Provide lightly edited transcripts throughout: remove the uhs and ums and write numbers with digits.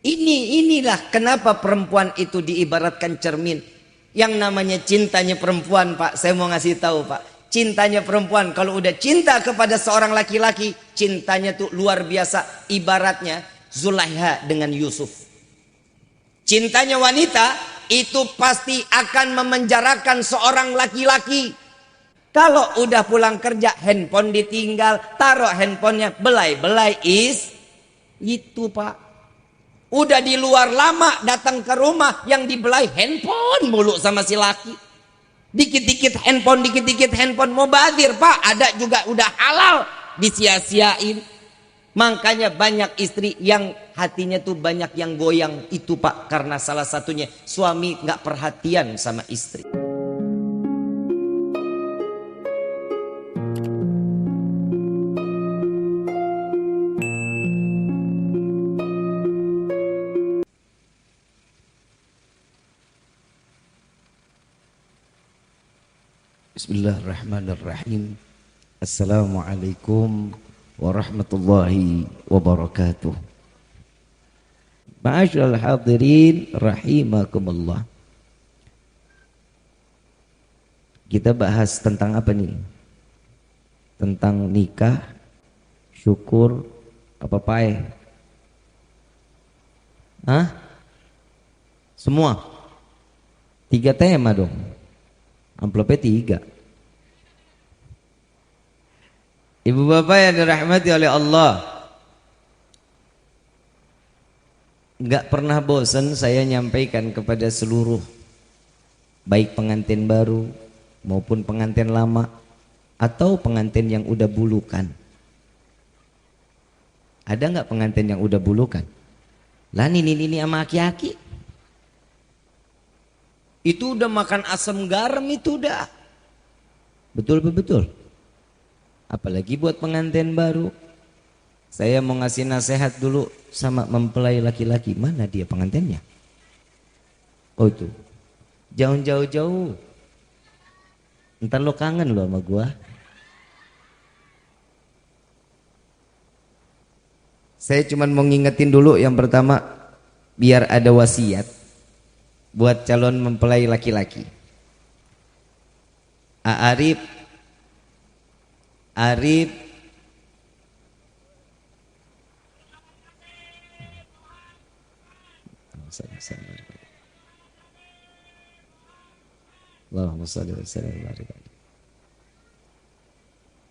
Inilah kenapa perempuan itu diibaratkan cermin. Yang namanya cintanya perempuan, Pak, saya mau ngasih tahu, Pak. Cintanya perempuan kalau udah cinta kepada seorang laki-laki, cintanya tuh luar biasa. Ibaratnya Zulaiha dengan Yusuf. Cintanya wanita itu pasti akan memenjarakan seorang laki-laki. Kalau udah pulang kerja, handphone ditinggal, taruh handphonenya, belai-belai itu, Pak. Udah di luar lama, datang ke rumah, yang dibelai handphone mulu sama si laki. Dikit-dikit handphone, mau badir, Pak. Ada juga udah halal, disia-siain. Makanya banyak istri yang hatinya tuh banyak yang goyang itu, Pak. Karena salah satunya suami gak perhatian sama istri. Bismillahirrahmanirrahim. Assalamualaikum warahmatullahi wabarakatuh. Ma'asyiral hadirin rahimakumullah. Kita bahas tentang apa nih? Tentang nikah, syukur, apa pae? Hah? Semua? 3 tema dong. Amplopnya 3. Ibu bapak yang dirahmati oleh Allah, gak pernah bosan saya nyampaikan kepada seluruh, baik pengantin baru maupun pengantin lama atau pengantin yang udah bulukan. Ada gak pengantin yang udah bulukan? Lah ini sama aki-aki itu udah makan asam garam, itu udah betul. Apalagi buat pengantin baru. Saya mau ngasih nasihat dulu sama mempelai laki-laki. Mana dia pengantinnya? Oh itu, jauh. Ntar lo kangen lo sama gua. Saya cuman mau ngingetin dulu yang pertama, biar ada wasiat buat calon mempelai laki-laki. Arif Allahumma shalli wa sallim.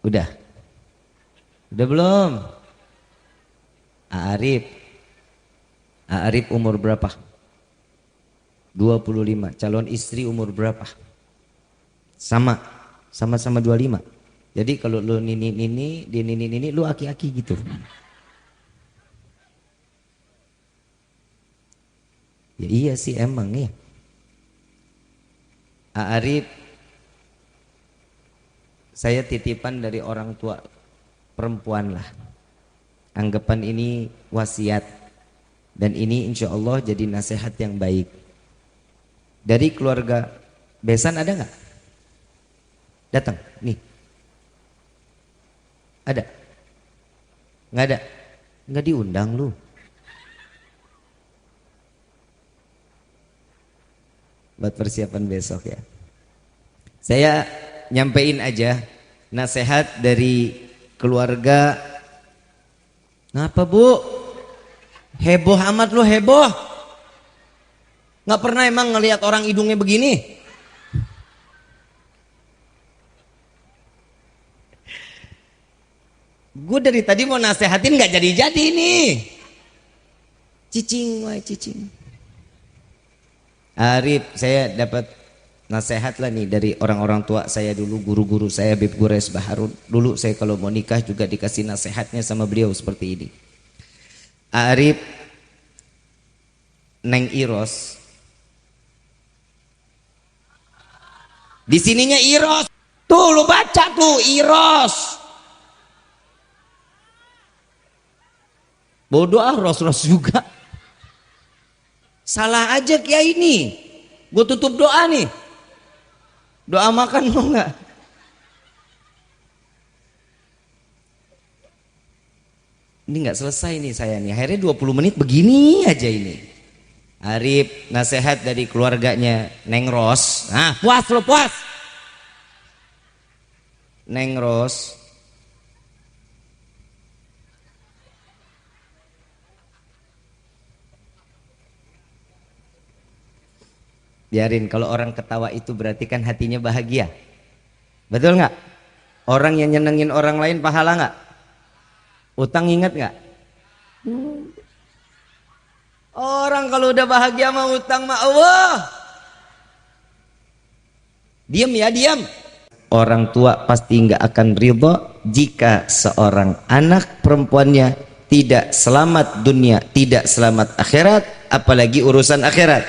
Udah belum? Arif umur berapa? 25. Calon istri umur berapa? Sama-sama 25. Jadi kalau lu nini, dia nini, lu aki-aki gitu. Ya iya sih emang ya. Arif, saya titipan dari orang tua perempuan lah. Anggapan ini wasiat. Dan ini insya Allah jadi nasihat yang baik. Dari keluarga besan ada nggak? Datang nih. Ada? Nggak ada? Nggak diundang lu. Buat persiapan besok ya. Saya nyampein aja nasihat dari keluarga. Ngapa bu? Heboh amat lu, heboh. Nggak pernah emang ngelihat orang hidungnya begini? Gue dari tadi mau nasehatin nggak jadi-jadi nih. Cicing. Arif, saya dapat nasihat lah nih dari orang-orang tua saya dulu, guru-guru saya, Habib Gures Baharun. Dulu saya kalau mau nikah juga dikasih nasihatnya sama beliau seperti ini. Arif, Neng Iros, di sininya Iros. Tuh lu baca tuh Iros. Bodoh Ros juga. Salah aja kiai ini. Gue tutup doa nih. Doa makan mau nggak? . 25 Ini nggak selesai nih saya nih. Akhirnya 20 menit begini aja ini. Arif nasihat dari keluarganya Neng Ros. Nah, puas lo puas. Neng Ros. Biarin, kalau orang ketawa itu berarti kan hatinya bahagia. Betul nggak? Orang yang nyenengin orang lain pahala nggak? Utang ingat nggak? Orang kalau udah bahagia mah utang mah Allah. Diam ya, diam. Orang tua pasti nggak akan ridho jika seorang anak perempuannya tidak selamat dunia, tidak selamat akhirat, apalagi urusan akhirat.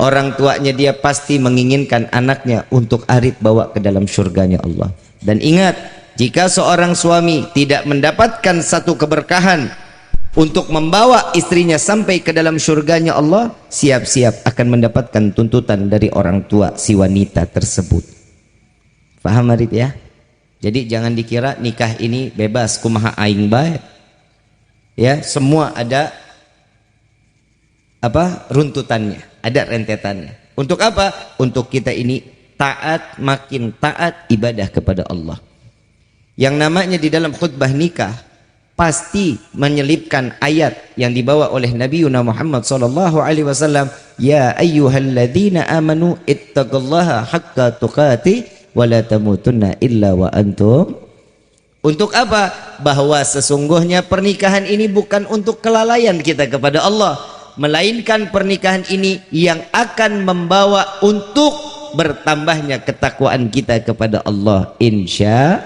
Orang tuanya dia pasti menginginkan anaknya untuk Arif bawa ke dalam surganya Allah. Dan ingat, jika seorang suami tidak mendapatkan satu keberkahan untuk membawa istrinya sampai ke dalam surganya Allah, siap-siap akan mendapatkan tuntutan dari orang tua si wanita tersebut. Paham Arif ya? Jadi jangan dikira nikah ini bebas kumaha aing bae. Ya, semua ada runtutannya, ada rentetannya. Untuk apa? Untuk kita ini taat, makin taat ibadah kepada Allah. Yang namanya di dalam khutbah nikah pasti menyelipkan ayat yang dibawa oleh Nabi Muhammad SAW. Ya ayyuhalladzina amanu ittaqullaha haqqa tuqatih wa la tamutunna illa wa antum. Untuk apa? Bahwa sesungguhnya pernikahan ini bukan untuk kelalaian kita kepada Allah, melainkan pernikahan ini yang akan membawa untuk bertambahnya ketakwaan kita kepada Allah, insya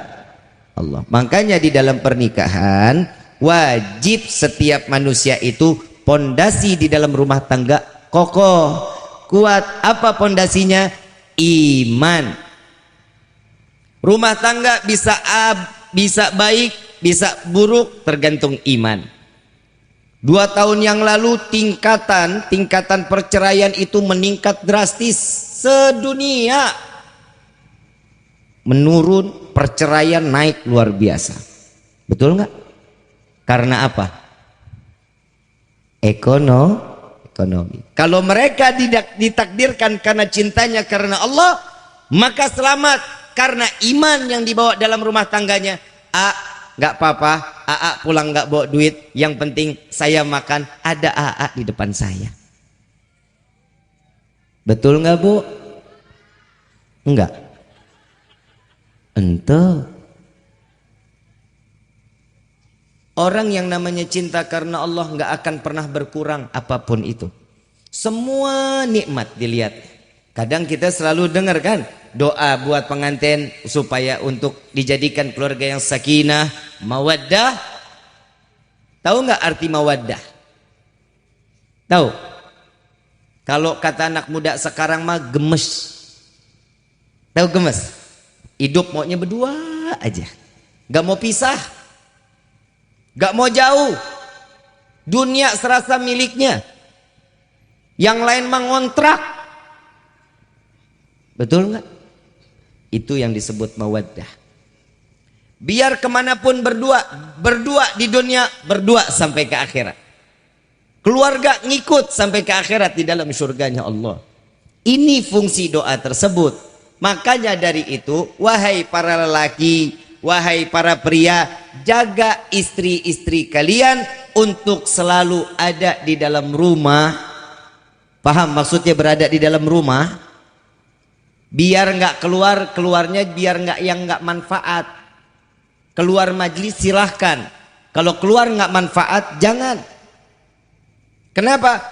Allah. Makanya di dalam pernikahan wajib setiap manusia itu pondasi di dalam rumah tangga kokoh, kuat. Apa pondasinya? Iman. Rumah tangga bisa baik, bisa buruk, tergantung iman. 2 tahun yang lalu tingkatan perceraian itu meningkat drastis sedunia. Menurun, perceraian naik luar biasa. Betul nggak? Karena apa? Ekonomi. Kalau mereka tidak ditakdirkan karena cintanya karena Allah, maka selamat karena iman yang dibawa dalam rumah tangganya. Nggak apa-apa, AA pulang nggak bawa duit, yang penting saya makan, ada AA di depan saya. Betul nggak Bu? Enggak. Ente. Orang yang namanya cinta karena Allah nggak akan pernah berkurang apapun itu. Semua nikmat dilihat. Kadang kita selalu dengar kan doa buat pengantin supaya untuk dijadikan keluarga yang sakinah, mawaddah. Tahu nggak arti mawaddah? Tahu? Kalau kata anak muda sekarang mah gemes. Tahu gemes? Hidup maunya berdua aja, nggak mau pisah, nggak mau jauh. Dunia serasa miliknya, yang lain mah ngontrak. Betul nggak? Itu yang disebut mawaddah. Biar kemanapun berdua di dunia, berdua sampai ke akhirat. Keluarga ngikut sampai ke akhirat di dalam surganya Allah. Ini fungsi doa tersebut. Makanya dari itu, wahai para lelaki, wahai para pria, jaga istri-istri kalian untuk selalu ada di dalam rumah. Paham maksudnya berada di dalam rumah? Biar nggak keluarnya biar nggak manfaat. Keluar majlis silahkan, kalau keluar nggak manfaat jangan. Kenapa?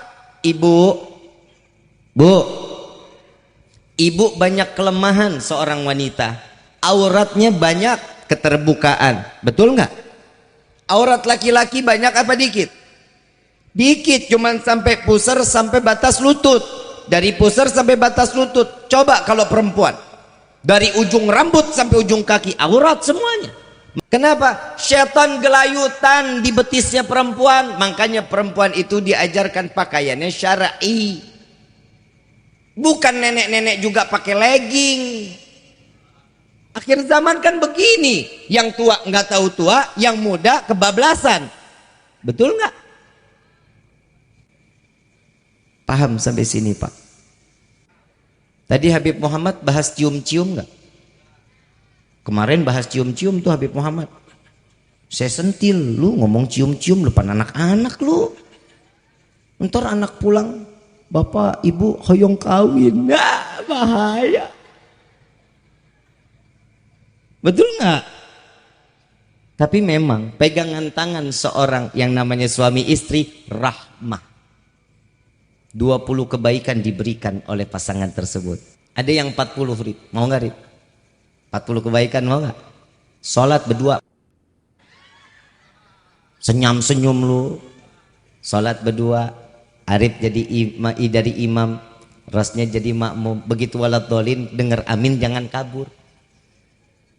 Ibu banyak kelemahan seorang wanita. Auratnya banyak keterbukaan, betul nggak? Aurat laki-laki banyak apa dikit? Dikit, cuman sampai pusar, sampai batas lutut. Dari pusar sampai batas lutut. Coba kalau perempuan, dari ujung rambut sampai ujung kaki aurat semuanya. Kenapa? Syaitan gelayutan di betisnya perempuan. Makanya perempuan itu diajarkan pakaiannya syar'i. Bukan nenek-nenek juga pakai legging. Akhir zaman kan begini, yang tua nggak tahu tua, yang muda kebablasan. Betul nggak? Paham sampai sini Pak? Tadi Habib Muhammad bahas cium-cium nggak? Kemarin bahas cium-cium tuh Habib Muhammad. Saya sentil, lu ngomong cium-cium depan anak-anak lu. Ntar anak pulang, bapak ibu hoyong kawin, nah, bahaya. Betul nggak? Tapi memang pegangan tangan seorang yang namanya suami istri rahmah. 20 kebaikan diberikan oleh pasangan tersebut. Ada yang 40 Rib, mau nggak Rib? 40 kebaikan mau nggak? Sholat berdua, senyum-senyum lu. Sholat berdua, Arif jadi dari imam, Rasnya jadi makmum. Begitu walad dolin dengar amin jangan kabur.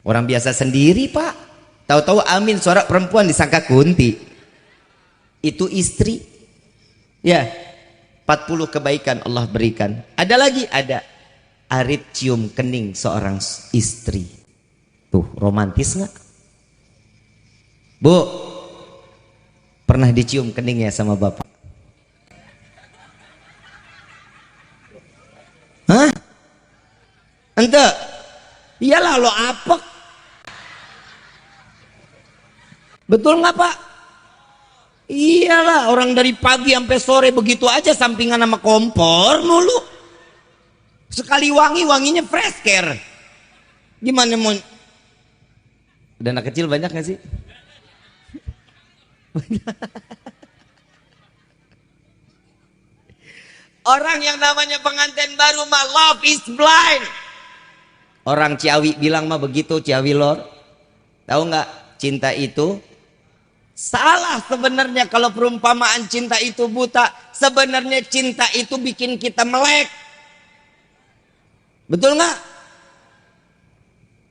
Orang biasa sendiri Pak, tahu-tahu amin suara perempuan disangka kunti. Itu istri. Ya, 40 kebaikan Allah berikan. Ada lagi, ada Arif cium kening seorang istri. Tuh romantis nggak? Bu, pernah dicium keningnya sama bapak? Hah? Ente? Iyalah lo apek. Betul nggak Pak? Iyalah, orang dari pagi sampai sore begitu aja sampingan sama kompor mulu. Sekali wangi, wanginya fresh care. Gimana mau? Ada anak kecil banyak gak sih? Orang yang namanya pengantin baru mah love is blind. Orang Ciawi bilang mah begitu, Ciawi Lor. Tahu nggak? Cinta itu salah sebenarnya. Kalau perumpamaan cinta itu buta, sebenarnya cinta itu bikin kita melek. Betul nggak?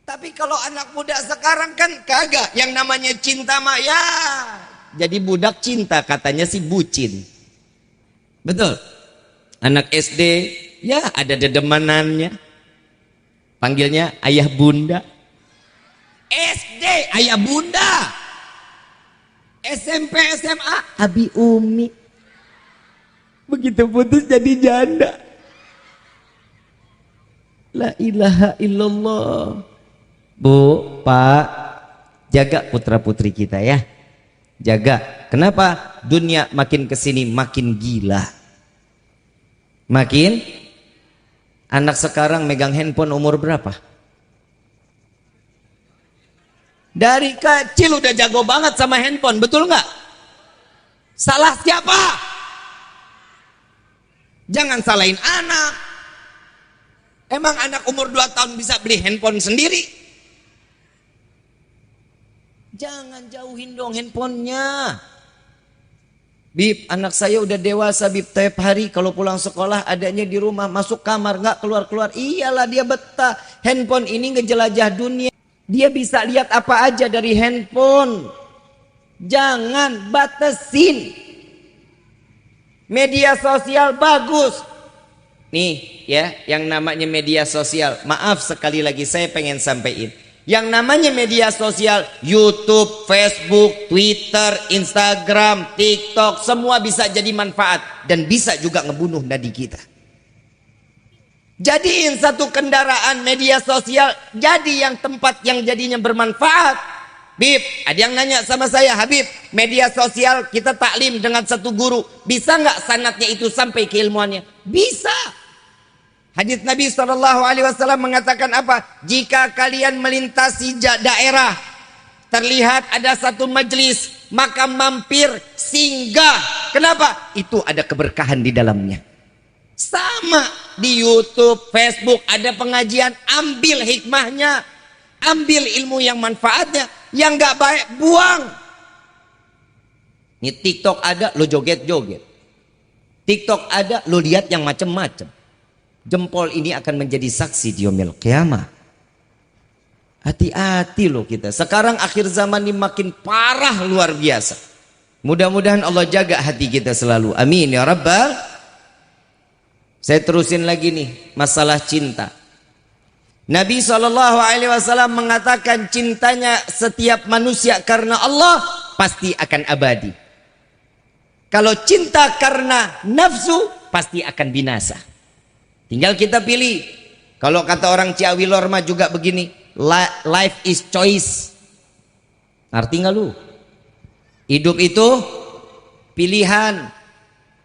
Tapi kalau anak muda sekarang kan kagak. Yang namanya cinta mah ya jadi budak cinta, katanya sih bucin. Betul. Anak SD ya ada dedemanannya, panggilnya ayah bunda. SD ayah bunda, SMP SMA abi umi. Begitu putus jadi janda. La ilaha illallah. Bu, Pak, jaga putra putri kita ya, jaga. Kenapa? Dunia makin kesini makin gila. Makin anak sekarang megang handphone umur berapa? Dari kecil udah jago banget sama handphone, betul nggak? Salah siapa? Jangan salahin anak. Emang anak umur 2 tahun bisa beli handphone sendiri? Jangan jauhin dong handphonenya. Bib, anak saya udah dewasa Bib, tiap hari kalau pulang sekolah adanya di rumah, masuk kamar nggak keluar-keluar. Iyalah dia betah. Handphone ini ngejelajah dunia. Dia bisa lihat apa aja dari handphone. Jangan batasin. Media sosial bagus. Nih ya, yang namanya media sosial. Maaf sekali lagi saya pengen sampaikan. Yang namanya media sosial, YouTube, Facebook, Twitter, Instagram, TikTok, semua bisa jadi manfaat dan bisa juga ngebunuh nadi kita. Jadiin satu kendaraan media sosial jadi yang tempat yang jadinya bermanfaat. Bib, ada yang nanya sama saya, Habib, media sosial kita taklim dengan satu guru, bisa nggak sanatnya itu sampai keilmuannya? Bisa. Hadits Nabi SAW mengatakan apa? Jika kalian melintasi daerah, terlihat ada satu majelis, maka mampir, singgah. Kenapa? Itu ada keberkahan di dalamnya. Sama di YouTube, Facebook ada pengajian, ambil hikmahnya, ambil ilmu yang manfaatnya. Yang gak baik buang. Ini TikTok ada, lo joget-joget. TikTok ada, lo lihat yang macem-macem. Jempol ini akan menjadi saksi di yaumil qiyamah. Hati-hati loh kita. Sekarang akhir zaman ini makin parah luar biasa. Mudah-mudahan Allah jaga hati kita selalu. Amin ya rabbal. Saya terusin lagi nih masalah cinta. Nabi SAW mengatakan cintanya setiap manusia karena Allah pasti akan abadi. Kalau cinta karena nafsu, pasti akan binasa. Tinggal kita pilih. Kalau kata orang Ciawi Lorma juga begini, life is choice. Ngerti nggak lu? Hidup itu pilihan.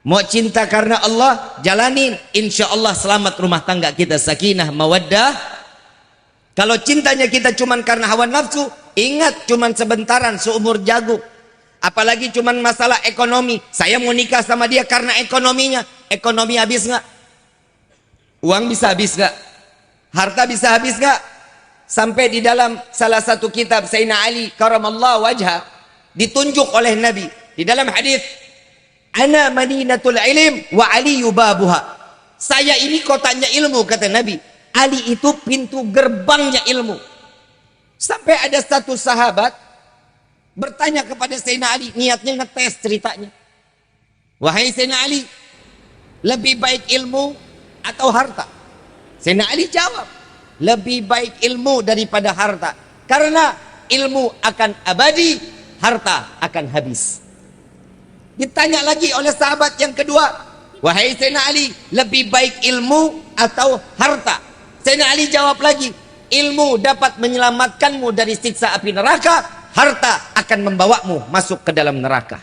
Mau cinta karena Allah, jalanin. Insya Allah selamat rumah tangga kita, sakinah, mawaddah. Kalau cintanya kita cuman karena hawa nafsu, ingat cuman sebentaran, seumur jagung. Apalagi cuman masalah ekonomi. Saya mau nikah sama dia karena ekonominya. Ekonomi habis nggak? Uang bisa habis nggak? Harta bisa habis nggak? Sampai di dalam salah satu kitab Sayyidina Ali karamallahu wajha, ditunjuk oleh Nabi di dalam hadis, ana madinatul ilm wa ali yubabuha. Saya ini kotanya ilmu, kata Nabi. Ali itu pintu gerbangnya ilmu. Sampai ada satu sahabat bertanya kepada Sayyidina Ali, niatnya ngetes ceritanya. Wahai Sayyidina Ali, lebih baik ilmu atau harta? Sayyidina Ali jawab, lebih baik ilmu daripada harta. Karena ilmu akan abadi, harta akan habis. Ditanya lagi oleh sahabat yang kedua, wahai Sayyidina Ali, lebih baik ilmu atau harta? Sayyidina Ali jawab lagi, ilmu dapat menyelamatkanmu dari siksa api neraka, harta akan membawamu masuk ke dalam neraka.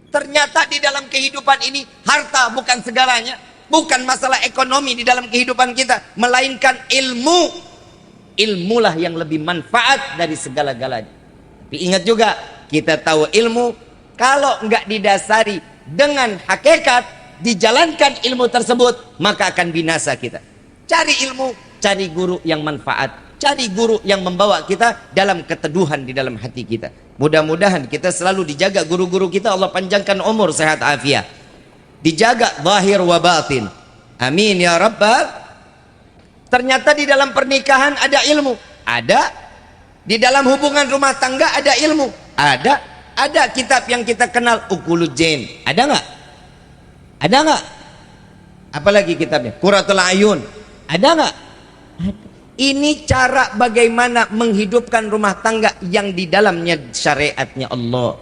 Ternyata di dalam kehidupan ini harta bukan segalanya, bukan masalah ekonomi di dalam kehidupan kita, melainkan ilmu. Ilmulah yang lebih manfaat dari segala-galanya. Tapi ingat juga, kita tahu ilmu kalau enggak didasari dengan hakikat, dijalankan ilmu tersebut, maka akan binasa kita. Cari ilmu, cari guru yang manfaat. Cari guru yang membawa kita dalam keteduhan di dalam hati kita. Mudah-mudahan kita selalu dijaga guru-guru kita, Allah panjangkan umur, sehat afiat. Dijaga zahir wa batin. Amin ya rabbal. Ternyata di dalam pernikahan ada ilmu. Ada. Di dalam hubungan rumah tangga ada ilmu. Ada. Ada kitab yang kita kenal, Uqulul Jain. Ada nggak? Ada nggak? Apalagi kitabnya? Qurratul Ayun. Ada nggak? Ada. Ini cara bagaimana menghidupkan rumah tangga yang di dalamnya syariatnya Allah.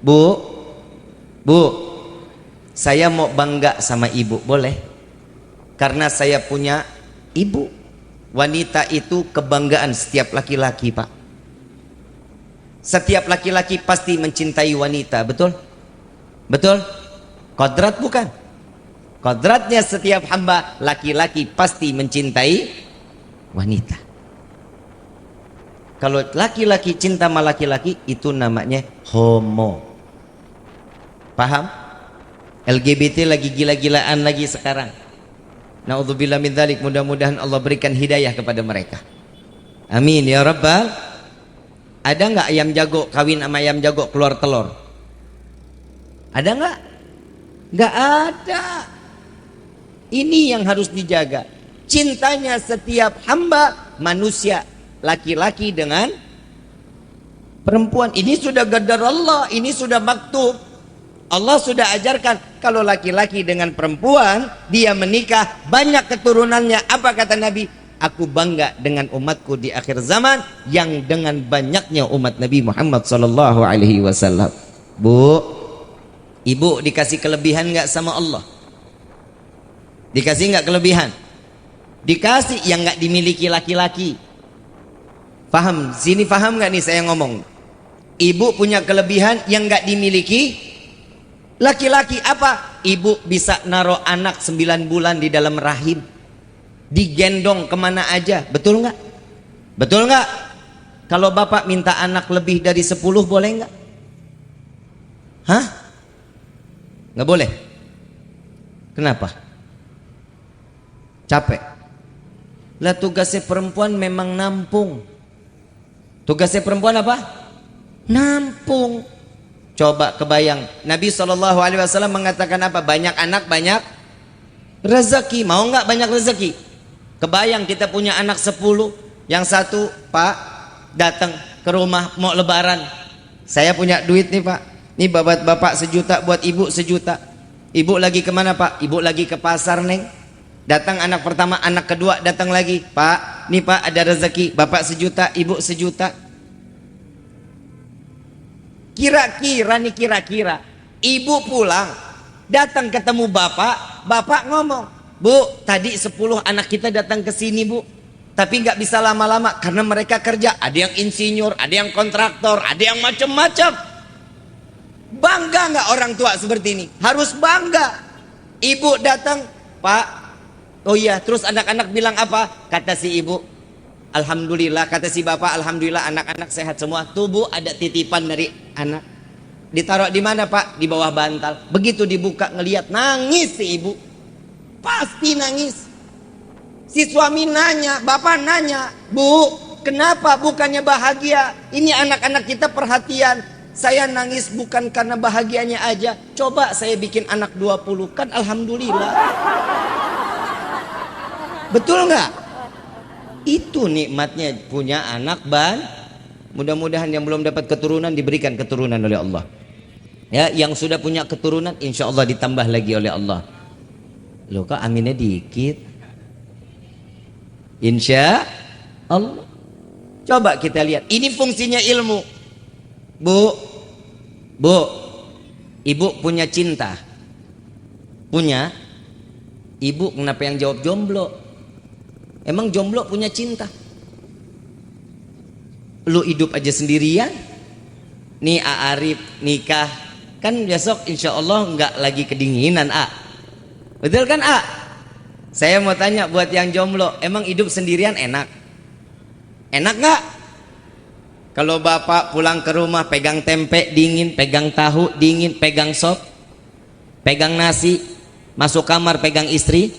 Bu, saya mau bangga sama ibu, boleh? Karena saya punya ibu. Wanita itu kebanggaan setiap laki-laki, Pak. Setiap laki-laki pasti mencintai wanita, betul? Betul? Kodrat bukan? Kodratnya setiap hamba, laki-laki pasti mencintai wanita. Kalau laki-laki cinta sama laki-laki, itu namanya homo. Paham? LGBT lagi gila-gilaan lagi sekarang. Na'udzubillah min dzalik. Mudah-mudahan Allah berikan hidayah kepada mereka. Amin ya rabbal. Ada nggak ayam jago kawin sama ayam jago keluar telur? Ada nggak? Nggak ada. Ini yang harus dijaga. Cintanya setiap hamba manusia, laki-laki dengan perempuan. Ini sudah qadar Allah, ini sudah maktub. Allah sudah ajarkan, kalau laki-laki dengan perempuan dia menikah, banyak keturunannya. Apa kata Nabi? Aku bangga dengan umatku di akhir zaman yang dengan banyaknya umat Nabi Muhammad sallallahu alaihi wasallam. Bu, ibu dikasih kelebihan nggak sama Allah? Dikasih nggak kelebihan? Dikasih yang nggak dimiliki laki-laki. Paham? Sini paham nggak nih saya ngomong? Ibu punya kelebihan yang nggak dimiliki laki-laki. Apa? Ibu bisa naruh anak 9 bulan di dalam rahim, digendong kemana aja. Betul nggak? Betul nggak? Kalau bapak minta anak lebih dari 10 boleh nggak? Hah? Nggak boleh. Kenapa? Capek. Lah tugasnya perempuan memang nampung. Tugasnya perempuan apa? Nampung. Coba kebayang, Nabi SAW mengatakan apa? Banyak anak banyak rezeki. Mau nggak banyak rezeki? Kebayang kita punya anak 10, yang satu, Pak, datang ke rumah mau lebaran. Saya punya duit nih, Pak. Nih bapak 1 juta, buat ibu 1 juta. Ibu lagi kemana, Pak? Ibu lagi ke pasar, Neng. Datang anak pertama, anak kedua datang lagi. Pak, nih Pak ada rezeki. Bapak 1 juta, ibu 1 juta. Kira-kira Ibu pulang, datang ketemu bapak, bapak ngomong, "Bu, tadi 10 anak kita datang ke sini, Bu. Tapi nggak bisa lama-lama karena mereka kerja. Ada yang insinyur, ada yang kontraktor, ada yang macam-macam." Bangga nggak orang tua seperti ini? Harus bangga. Ibu datang, "Pak, oh iya." Terus anak-anak bilang apa? Kata si ibu, "Alhamdulillah." Kata si bapak, "Alhamdulillah anak-anak sehat semua." Tuh Bu, ada titipan dari anak. Ditaruh di mana Pak? Di bawah bantal. Begitu dibuka ngelihat, nangis si ibu. Pasti nangis. Si suami nanya, bapak nanya, "Bu, kenapa bukannya bahagia? Ini anak-anak kita perhatian. Saya nangis bukan karena bahagianya aja. Coba saya bikin anak 20, kan alhamdulillah." Betul nggak? Itu nikmatnya punya anak Mudah-mudahan yang belum dapat keturunan diberikan keturunan oleh Allah. Ya, yang sudah punya keturunan insya Allah ditambah lagi oleh Allah. Loh kok aminnya dikit? Insya Allah. Coba kita lihat. Ini fungsinya ilmu. Bu, ibu punya cinta. Punya. Ibu kenapa yang jawab jomblo? Emang jomblo punya cinta? Lu hidup aja sendirian. Nih Arif nikah, kan besok insya Allah nggak lagi kedinginan Betul kan Saya mau tanya buat yang jomblo, emang hidup sendirian enak? Enak nggak? Kalau bapak pulang ke rumah pegang tempe dingin, pegang tahu dingin, pegang sop, pegang nasi, masuk kamar pegang istri,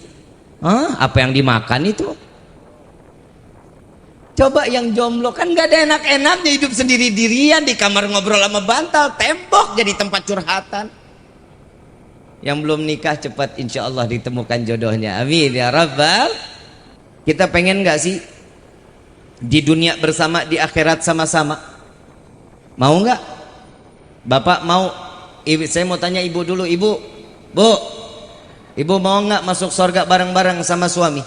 apa yang dimakan itu? Coba yang jomblo, kan gak ada enak-enaknya hidup sendiri-dirian di kamar ngobrol sama bantal, tembok jadi tempat curhatan. Yang belum nikah cepat insya Allah ditemukan jodohnya, amin ya rabbal. Kita pengen gak sih di dunia bersama, di akhirat sama-sama? Mau gak? Bapak mau? Saya mau tanya ibu dulu. Bu, ibu mau gak masuk surga bareng-bareng sama suami?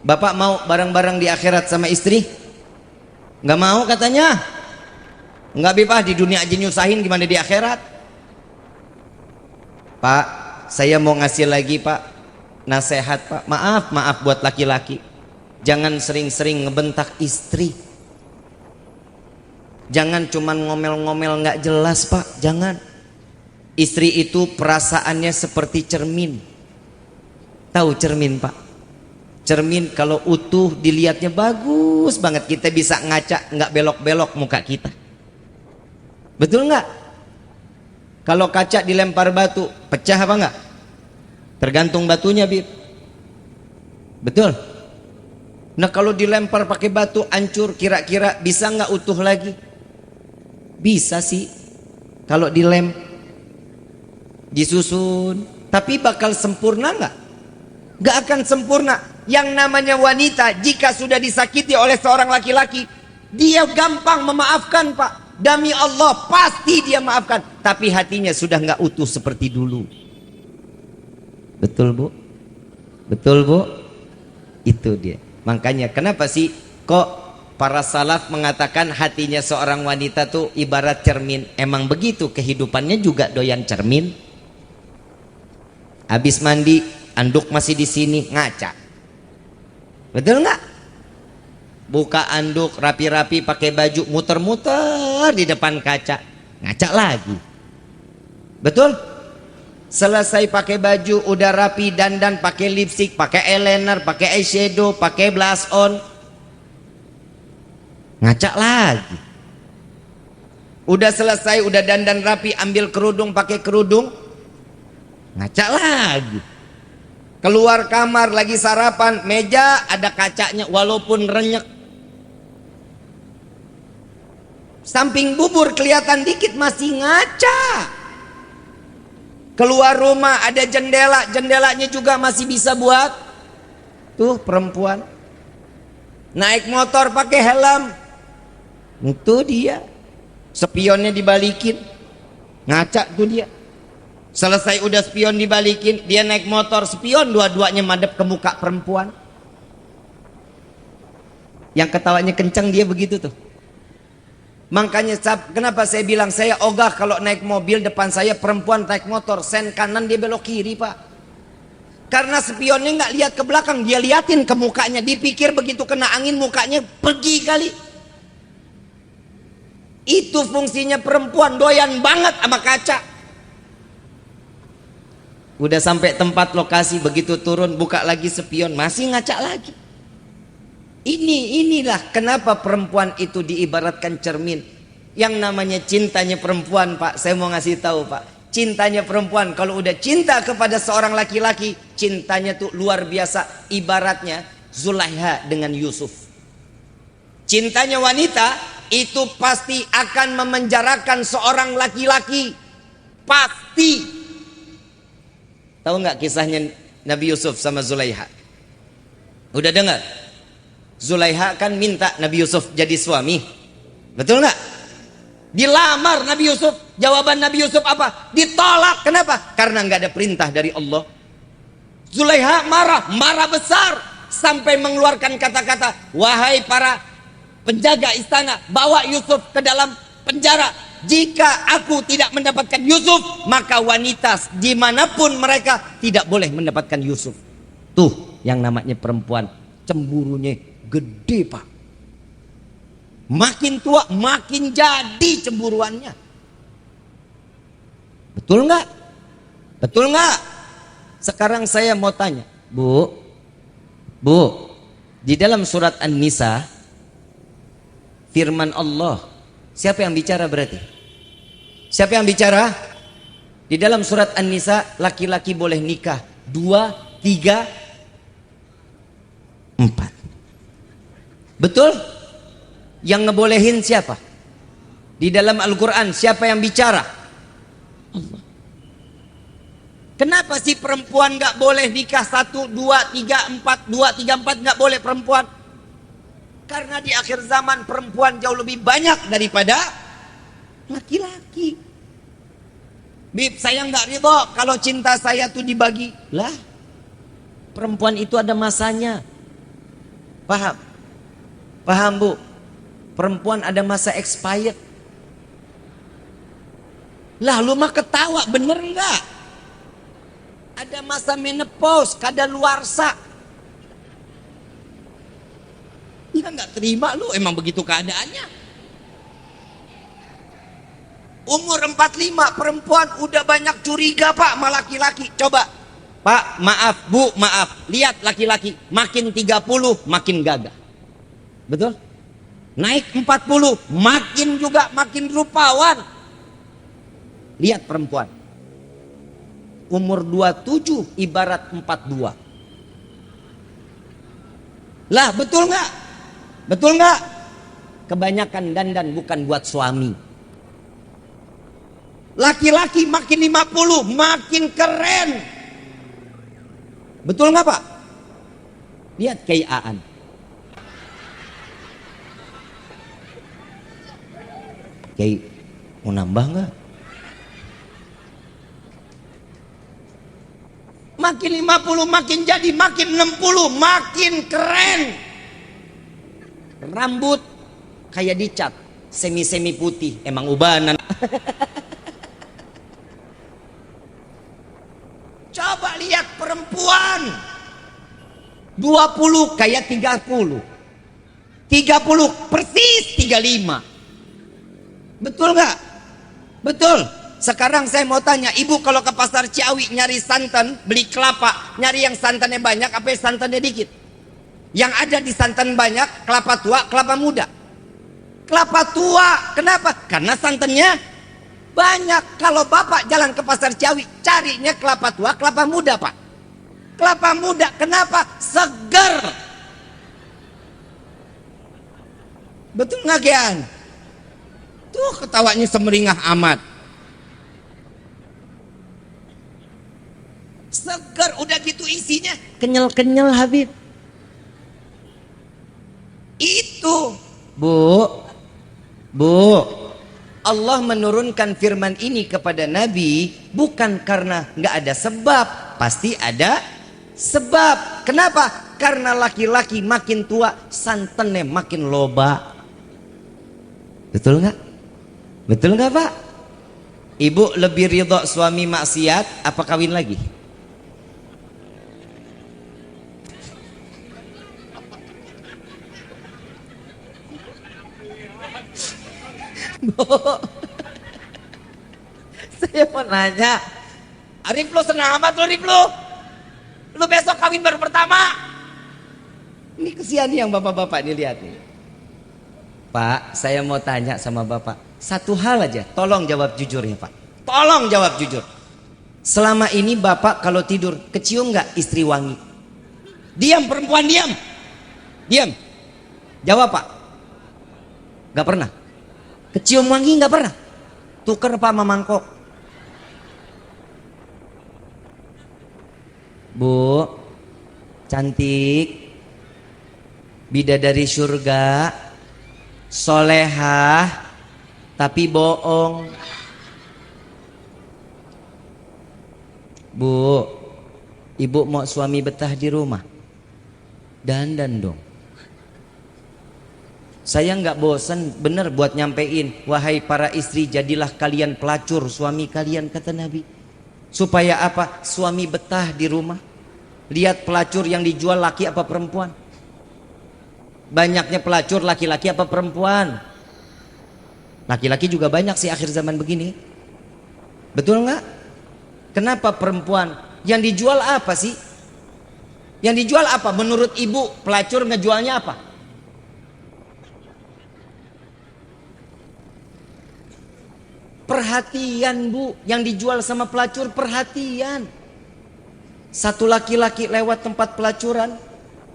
Bapak mau bareng-bareng di akhirat sama istri? Nggak mau katanya. Nggak bebas, di dunia aja nyusahin, gimana di akhirat? Pak, saya mau ngasih lagi Pak nasihat Pak. Maaf buat laki-laki, jangan sering-sering ngebentak istri. Jangan cuman ngomel-ngomel nggak jelas Pak, jangan. Istri itu perasaannya seperti cermin. Tahu cermin Pak? Cermin kalau utuh dilihatnya bagus banget, kita bisa ngaca nggak belok-belok muka kita. Betul nggak? Kalau kaca dilempar batu pecah apa nggak? Tergantung batunya, Bib. Betul. Nah kalau dilempar pakai batu hancur, kira-kira bisa nggak utuh lagi? Bisa sih kalau dilem, disusun. Tapi bakal sempurna nggak? Nggak akan sempurna. Yang namanya wanita jika sudah disakiti oleh seorang laki-laki, dia gampang memaafkan Pak. Demi Allah pasti dia maafkan. Tapi hatinya sudah nggak utuh seperti dulu. Betul Bu? Betul Bu? Itu dia. Makanya kenapa sih kok para salaf mengatakan hatinya seorang wanita tuh ibarat cermin? Emang begitu, kehidupannya juga doyan cermin. Habis mandi, anduk masih di sini, ngaca. Betul nggak? Buka anduk rapi-rapi, pakai baju, muter-muter di depan kaca, ngaca lagi. Betul? Selesai pakai baju, udah rapi, dandan, pakai lipstick, pakai eyeliner, pakai eyeshadow, pakai blush on, ngaca lagi. Udah selesai, udah dandan rapi, ambil kerudung, pakai kerudung, ngaca lagi. Keluar kamar lagi sarapan, meja ada kacanya walaupun renyek. Samping bubur kelihatan dikit masih ngaca. Keluar rumah ada jendela, jendelanya juga masih bisa buat. Tuh perempuan. Naik motor pakai helm. Itu dia. Spionnya dibalikin. Ngaca tuh dia. Selesai udah spion dibalikin, dia naik motor, spion dua-duanya madep ke muka perempuan. Yang ketawanya kencang dia begitu tuh. Makanya kenapa saya bilang saya ogah kalau naik mobil depan saya perempuan naik motor, sen kanan dia belok kiri pak. Karena spionnya nggak lihat ke belakang, dia liatin ke mukanya, dipikir begitu kena angin mukanya pergi kali. Itu fungsinya perempuan, doyan banget sama kaca. Udah sampai tempat lokasi, begitu turun buka lagi spion, masih ngaca lagi. Inilah kenapa perempuan itu diibaratkan cermin. Yang namanya cintanya perempuan pak, saya mau ngasih tahu pak, cintanya perempuan kalau udah cinta kepada seorang laki-laki, cintanya tuh luar biasa. Ibaratnya Zulaiha dengan Yusuf. Cintanya wanita itu pasti akan memenjarakan seorang laki-laki, pasti. Tahu nggak kisahnya Nabi Yusuf sama Zulaiha? Udah dengar? Zulaiha kan minta Nabi Yusuf jadi suami, betul nggak? Dilamar Nabi Yusuf, jawaban Nabi Yusuf apa? Ditolak. Kenapa? Karena nggak ada perintah dari Allah. Zulaiha marah besar sampai mengeluarkan kata-kata, wahai para penjaga istana, bawa Yusuf ke dalam penjara. Jika aku tidak mendapatkan Yusuf, maka wanita dimanapun mereka tidak boleh mendapatkan Yusuf. Tuh yang namanya perempuan, cemburunya gede pak. Makin tua makin jadi cemburuannya. Betul nggak? Betul nggak? Sekarang saya mau tanya, Bu, di dalam surat An-Nisa firman Allah, siapa yang bicara berarti? Siapa yang bicara? Di dalam surat An-Nisa laki-laki boleh nikah 2, 3, 4. Betul? Yang ngebolehin siapa? Di dalam Al-Quran siapa yang bicara? Allah. Kenapa sih perempuan gak boleh nikah 1, 2, 3, 4 2, 3, 4 gak boleh perempuan? Karena di akhir zaman perempuan jauh lebih banyak daripada laki-laki. Bib, saya nggak ridho kalau cinta saya tuh dibagi. Lah, perempuan itu ada masanya. Paham? Paham bu? Perempuan ada masa expired. Lah lu mah ketawa, bener nggak? Ada masa menopause, kadaluarsa. Ya nggak terima lu, emang begitu keadaannya. Umur 45 perempuan udah banyak curiga pak sama laki-laki. Coba pak, maaf bu, maaf, lihat laki-laki makin 30 makin gagah. Betul? Naik 40 makin rupawan. Lihat perempuan umur 27 ibarat 42. Lah betul nggak? Betul nggak? Kebanyakan dandan bukan buat suami. Laki-laki makin 50 makin keren. Betul nggak pak? Lihat kayak Aan. Kayak mau nambah nggak? Makin 50 makin jadi, makin 60 makin keren. Rambut kayak dicat semi-semi putih, emang ubanan. Coba lihat perempuan 20 kayak 30 persis 35. Betul nggak? Betul. Sekarang saya mau tanya, ibu kalau ke pasar Ciawi nyari santan, beli kelapa, nyari yang santannya banyak apa yang santannya dikit? Yang ada di santan banyak, kelapa tua, kelapa muda. Kelapa tua, kenapa? Karena santannya banyak. Kalau bapak jalan ke pasar Ciawi, carinya kelapa tua, kelapa muda pak. Kelapa muda, kenapa? Seger. Betul nggak Gian? Tuh ketawanya semeringah amat. Seger, udah gitu isinya kenyal-kenyal Habib. Itu Bu, Allah menurunkan firman ini kepada Nabi bukan karena nggak ada sebab, pasti ada sebab. Kenapa? Karena laki-laki makin tua santannya makin loba. Betul nggak? Betul nggak Pak? Ibu lebih ridho suami maksiat apa kawin lagi? Bu, saya mau nanya, Arif lu senang amat lu, Arif lu besok kawin baru pertama. Ini kesian nih yang bapak-bapak nih, lihat nih. Pak, saya mau tanya sama bapak satu hal aja, tolong jawab jujur ya Pak. Tolong jawab jujur. Selama ini bapak kalau tidur kecium nggak istri wangi? Diam perempuan, diam. Diam. Jawab Pak. Nggak pernah. Kecium wangi nggak pernah. Tuker Pak sama mangkok. Bu, cantik, bidadari surga, solehah, tapi bohong. Bu, ibu mau suami betah di rumah? Dandan dong. Saya nggak bosan bener buat nyampein, wahai para istri, jadilah kalian pelacur suami kalian, kata Nabi. Supaya apa? Suami betah di rumah. Lihat pelacur yang dijual laki apa perempuan? Banyaknya pelacur laki-laki apa perempuan? Laki-laki juga banyak sih akhir zaman begini. Betul nggak? Kenapa perempuan? Yang dijual apa sih? Yang dijual apa? Menurut ibu pelacur ngejualnya apa? Perhatian Bu, yang dijual sama pelacur perhatian. Satu laki-laki lewat tempat pelacuran,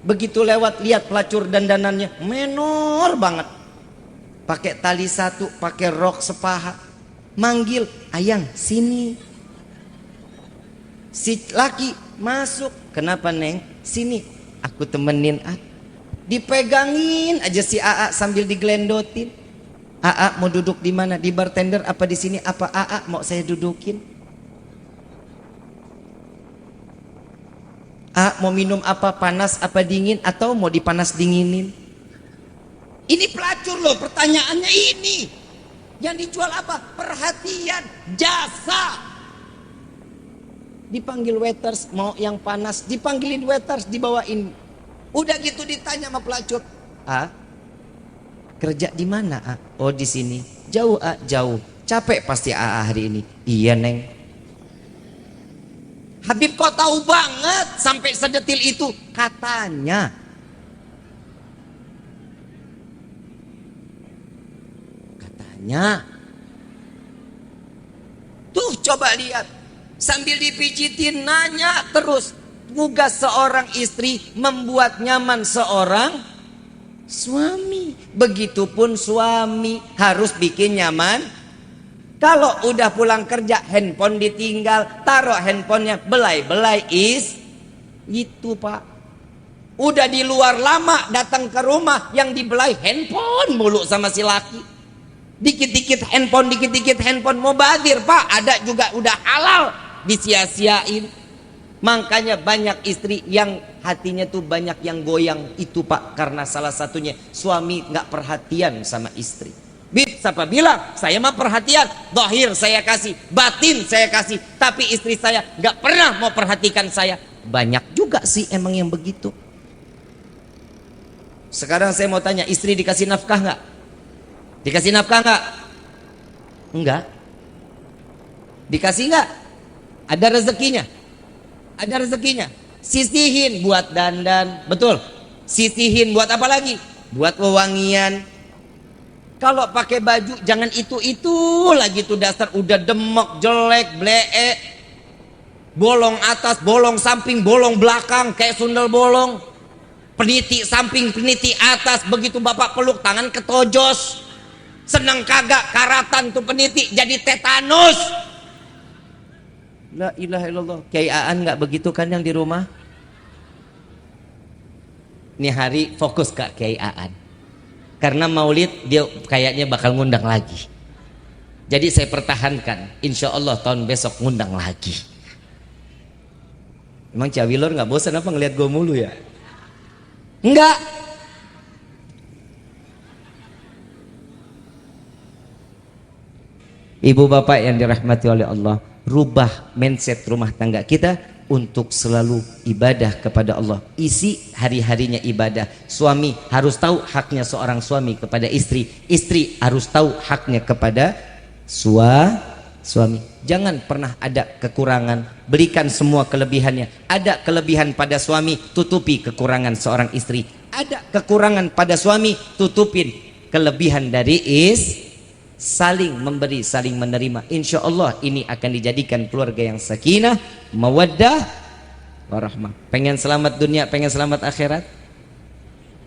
begitu lewat lihat pelacur dandanannya menor banget, pakai tali satu, pakai rok sepaha, manggil, ayang sini. Si laki masuk, kenapa Neng? Sini, aku temenin. Dipegangin aja si AA sambil digelendotin. AA mau duduk di mana? Di bartender apa di sini? Apa AA mau saya dudukin? AA mau minum apa? Panas apa dingin? Atau mau dipanas dinginin? Ini pelacur loh, pertanyaannya ini. Yang dijual apa? Perhatian, jasa. Dipanggil waiters, mau yang panas, dipanggilin waiters, dibawain. Udah gitu ditanya sama pelacur, kerja di mana? Oh di sini. Jauh jauh. Capek pasti hari ini. Iya Neng. Habib kok tahu banget sampai sedetil itu? Katanya. Tuh coba lihat. Sambil dipijitin nanya terus. Tugas seorang istri membuat nyaman seorang suami. Begitupun suami harus bikin nyaman. Kalau udah pulang kerja handphone ditinggal, taruh handphonenya, belai-belai gitu Pak. Udah di luar lama datang ke rumah yang dibelai handphone mulu sama si laki. Dikit-dikit handphone mau badir Pak. Ada juga udah halal disia-siain. Makanya banyak istri yang hatinya tuh banyak yang goyang itu Pak, karena salah satunya suami nggak perhatian sama istri. Bib, siapa bilang saya mah perhatian, zahir saya kasih, batin saya kasih, tapi istri saya nggak pernah mau perhatikan saya. Banyak juga sih emang yang begitu. Sekarang saya mau tanya, istri dikasih nafkah nggak? Dikasih nafkah nggak? Enggak. Dikasih nggak? Ada rezekinya. Ada rezekinya. Sisihin buat dandan, betul. Sisihin buat apa lagi? Buat wewangian. Kalau pakai baju jangan itu lagi tuh dasar udah demok, jelek, blee. Bolong atas, bolong samping, bolong belakang kayak sundel bolong. Peniti samping, peniti atas, begitu bapak peluk tangan ketojos. Seneng kagak karatan tuh peniti jadi tetanus. La ilaha illallah. Kiai Aan nggak begitu kan yang di rumah? Ini hari fokus ke Kiai Aan. Karena maulid dia kayaknya bakal ngundang lagi. Jadi saya pertahankan. Insya Allah tahun besok ngundang lagi. Emang Cawilor nggak bosan apa ngelihat gue mulu ya? Enggak. Ibu bapak yang dirahmati oleh Allah, rubah mindset rumah tangga kita untuk selalu ibadah kepada Allah. Isi hari-harinya ibadah. Suami harus tahu haknya seorang suami kepada istri. Istri harus tahu haknya kepada suami. Jangan pernah ada kekurangan, berikan semua kelebihannya. Ada kelebihan pada suami, tutupi kekurangan seorang istri. Ada kekurangan pada suami, tutupin kelebihan dari saling memberi, saling menerima. Insya Allah ini akan dijadikan keluarga yang sakinah, mawaddah, warahmah. Pengen selamat dunia, pengen selamat akhirat?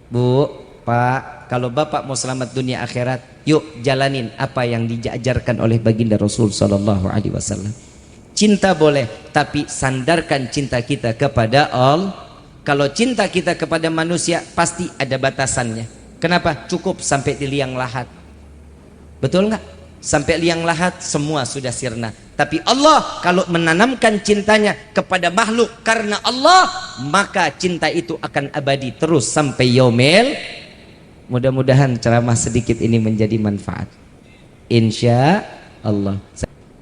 Bu, Pak, kalau bapak mau selamat dunia akhirat, yuk jalanin apa yang diajarkan oleh baginda Rasul Sallallahu Alaihi Wasallam. Cinta boleh, tapi sandarkan cinta kita kepada Allah. Kalau cinta kita kepada manusia pasti ada batasannya. Kenapa? Cukup sampai di liang lahat. Betul nggak? Sampai liang lahat semua sudah sirna. Tapi Allah kalau menanamkan cintanya kepada makhluk karena Allah, maka cinta itu akan abadi terus sampai yaumil. Mudah-mudahan ceramah sedikit ini menjadi manfaat, insya Allah.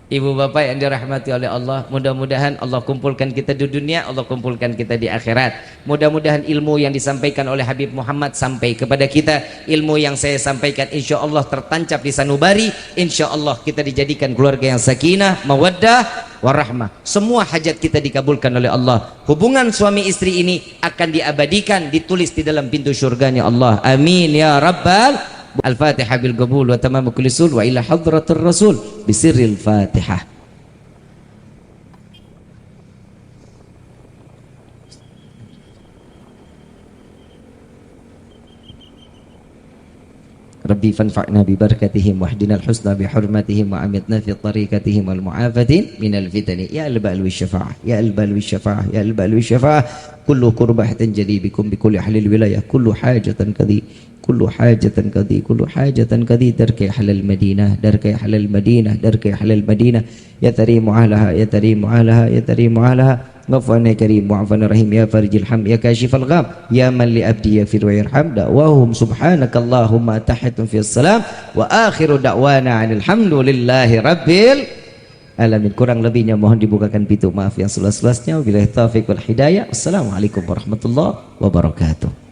Ibu bapak yang dirahmati oleh Allah, mudah-mudahan Allah kumpulkan kita di dunia, Allah kumpulkan kita di akhirat. Mudah-mudahan ilmu yang disampaikan oleh Habib Muhammad sampai kepada kita. Ilmu yang saya sampaikan insya Allah tertancap di sanubari. Insya Allah kita dijadikan keluarga yang sakinah, mawaddah, warahmah. Semua hajat kita dikabulkan oleh Allah. Hubungan suami istri ini akan diabadikan, ditulis di dalam pintu surganya Allah. Amin ya rabbal. Al-Fatihah bil qabul wa tamamu kulli sul wa ila hadratir rasul bisirril Fatihah. Rabbi fanfa'na bi barakatihim wahdina al-husna bi hurmatihim wa amitna fi tariqatihim wal mu'afatin minal fitani ya al-ba'al wa syafa'ah ya al-ba'al wa syafa'ah ya al-ba'al wa syafa'ah kullu qurbahatin jadi bikum bi kulli ahlil wilayah kullu hajatan kadhi كل حاجة كذي كل حاجة كذي درك أهل المدينة درك أهل المدينة درك أهل المدينة يا تريم علىها يا تريم علىها يا تريم علىها غفرنا كريم وعفنا رحيم يا فرج الحم يا كاشف الغام يا من لأبدي يغفر ويرحم دعواهم سبحانك اللهم تحية في السلام وآخر دعوانا عن الحمد لله رب العالمين. Kurang lebihnya mohon dibukakan pintu maaf yang seluas-luasnya. Wabillahi taufiq wal hidayah. Assalamualaikum warahmatullahi wabarakatuh.